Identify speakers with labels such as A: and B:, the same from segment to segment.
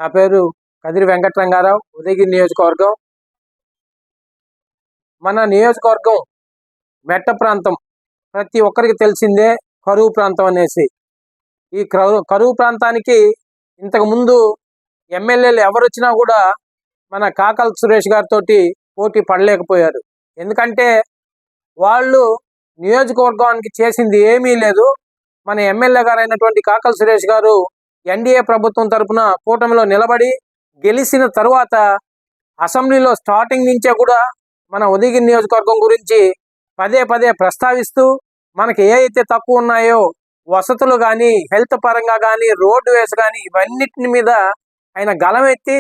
A: నా పేరు కదిరి వెంకటరంగారావు, ఉదయగిరి నియోజకవర్గం. మన నియోజకవర్గం మెట్ట ప్రాంతం, ప్రతి ఒక్కరికి తెలిసిందే కరువు ప్రాంతం అనేసి. ఈ కరువు ప్రాంతానికి ఇంతకుముందు ఎమ్మెల్యేలు ఎవరు వచ్చినా కూడా మన కాకల సురేష్ గారితో పోటీ పడలేకపోయారు. ఎందుకంటే వాళ్ళు నియోజకవర్గానికి చేసింది ఏమీ లేదు. మన ఎమ్మెల్యే గారు అయినటువంటి కాకల సురేష్ గారు ఎన్డీఏ ప్రభుత్వం తరఫున కూటమిలో నిలబడి గెలిచిన తరువాత అసెంబ్లీలో స్టార్టింగ్ నుంచే కూడా మన ఉదయగిరి నియోజకవర్గం గురించి పదే పదే ప్రస్తావిస్తూ మనకి ఏ అయితే తక్కువ ఉన్నాయో వసతులు కానీ, హెల్త్ పరంగా కానీ, రోడ్డు వేస్ కానీ, ఇవన్నిటి మీద ఆయన గలమెత్తి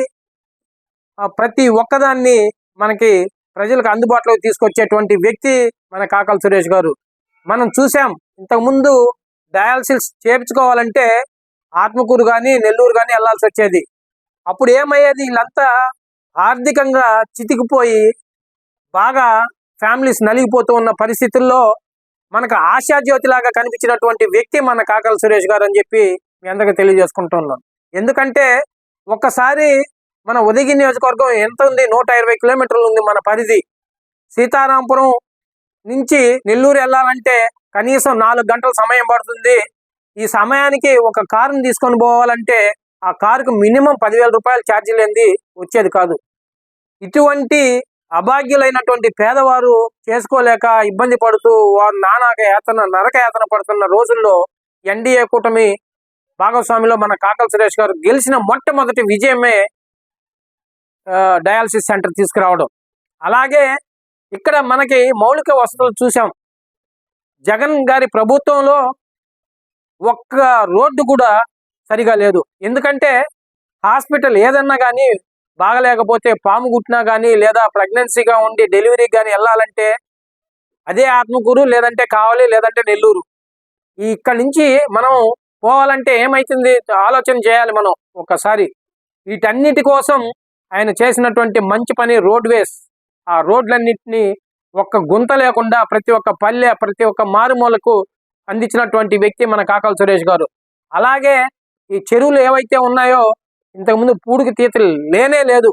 A: ప్రతి ఒక్కదాన్ని మనకి ప్రజలకు అందుబాటులోకి తీసుకొచ్చేటువంటి వ్యక్తి మన కాకల సురేష్ గారు. మనం చూసాం, ఇంతకుముందు డయాలసిస్ చేయించుకోవాలంటే ఆత్మకూరు కానీ, నెల్లూరు కానీ వెళ్లాల్సి వచ్చేది. అప్పుడు ఏమయ్యేది, వీళ్ళంతా ఆర్థికంగా చితికిపోయి బాగా ఫ్యామిలీస్ నలిగిపోతూ ఉన్న పరిస్థితుల్లో మనకు ఆశాజ్యోతిలాగా కనిపించినటువంటి వ్యక్తి మన కాకల సురేష్ గారు అని చెప్పి మీ అందరికీ తెలియజేసుకుంటున్నాం. ఎందుకంటే ఒక్కసారి మన ఉదయగిరి నియోజకవర్గం ఎంత ఉంది, 120 కిలోమీటర్లు ఉంది మన పరిధి. సీతారాంపురం నుంచి నెల్లూరు వెళ్ళాలంటే కనీసం 4 గంటల సమయం పడుతుంది. ఈ సమయానికి ఒక కారుని తీసుకొని పోవాలంటే ఆ కారుకు మినిమం 10,000 రూపాయలు ఛార్జీ లేనిది వచ్చేది కాదు. ఇటువంటి అభాగ్యులైనటువంటి పేదవారు చేసుకోలేక ఇబ్బంది పడుతూ వారు నరక యాతన పడుతున్న రోజుల్లో ఎన్డీఏ కూటమి భాగస్వామిలో మన కాకల సురేష్ గారు గెలిచిన మొట్టమొదటి విజయమే డయాలసిస్ సెంటర్ తీసుకురావడం. అలాగే ఇక్కడ మనకి మౌలిక వసతులు చూసాం. జగన్ గారి ప్రభుత్వంలో ఒక్క రోడ్డు కూడా సరిగా లేదు. ఎందుకంటే హాస్పిటల్ ఏదన్నా కానీ బాగలేకపోతే, పాము గుట్టినా కానీ, లేదా ప్రెగ్నెన్సీగా ఉండి డెలివరీకి కానీ వెళ్ళాలంటే అదే ఆత్మకూరు, లేదంటే కావాలి, లేదంటే నెల్లూరు. ఇక్కడి నుంచి మనం పోవాలంటే ఏమైతుంది ఆలోచన చేయాలి మనం ఒకసారి. వీటన్నిటి కోసం ఆయన చేసినటువంటి మంచి పని రోడ్వేస్. ఆ రోడ్లన్నింటినీ ఒక్క గుంత లేకుండా ప్రతి ఒక్క పల్లె, ప్రతి ఒక్క మారుమూలకు అందించినటువంటి వ్యక్తి మన కాకల సురేష్ గారు. అలాగే ఈ చెరువులు ఏవైతే ఉన్నాయో ఇంతకుముందు పూడికి తీతలు లేనే లేదు.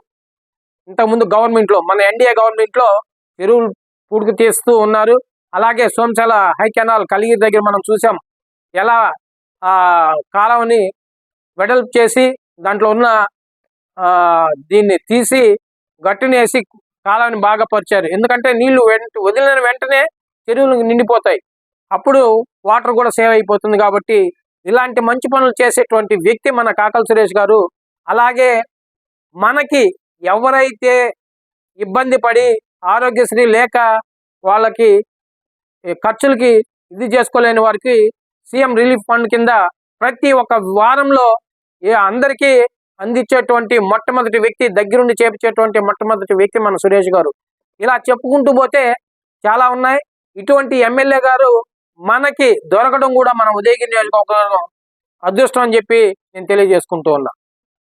A: ఇంతకుముందు గవర్నమెంట్లో, మన ఎన్డీఏ గవర్నమెంట్లో చెరువులు పూడికి తీస్తూ ఉన్నారు. అలాగే సోమశాల హై కెనాల్ కలిగిరి దగ్గర మనం చూసాం ఎలా కాలువని వెడల్పు చేసి దాంట్లో ఉన్న దీన్ని తీసి గట్టునేసి కాలువని బాగా పరిచారు. ఎందుకంటే నీళ్లు వదిలిన వెంటనే చెరువులు నిండిపోతాయి, అప్పుడు వాటర్ కూడా సేవ్ అయిపోతుంది. కాబట్టి ఇలాంటి మంచి పనులు చేసేటువంటి వ్యక్తి మన కాకల సురేష్ గారు. అలాగే మనకి ఎవరైతే ఇబ్బంది పడి ఆరోగ్యశ్రీ లేక వాళ్ళకి ఖర్చులకి ఇది చేసుకోలేని వారికి సీఎం రిలీఫ్ ఫండ్ కింద ప్రతి ఒక్క వారంలో అందరికీ అందించేటువంటి మొట్టమొదటి వ్యక్తి, దగ్గరుండి చేపించేటువంటి మొట్టమొదటి వ్యక్తి మన సురేష్ గారు. ఇలా చెప్పుకుంటూ పోతే చాలా ఉన్నాయి. ఇటువంటి ఎమ్మెల్యే గారు మనకి దొరకడం కూడా మన ఉదయగిరి నియోజకవర్గం అదృష్టం అని చెప్పి నేను తెలియజేసుకుంటూ ఉన్నా.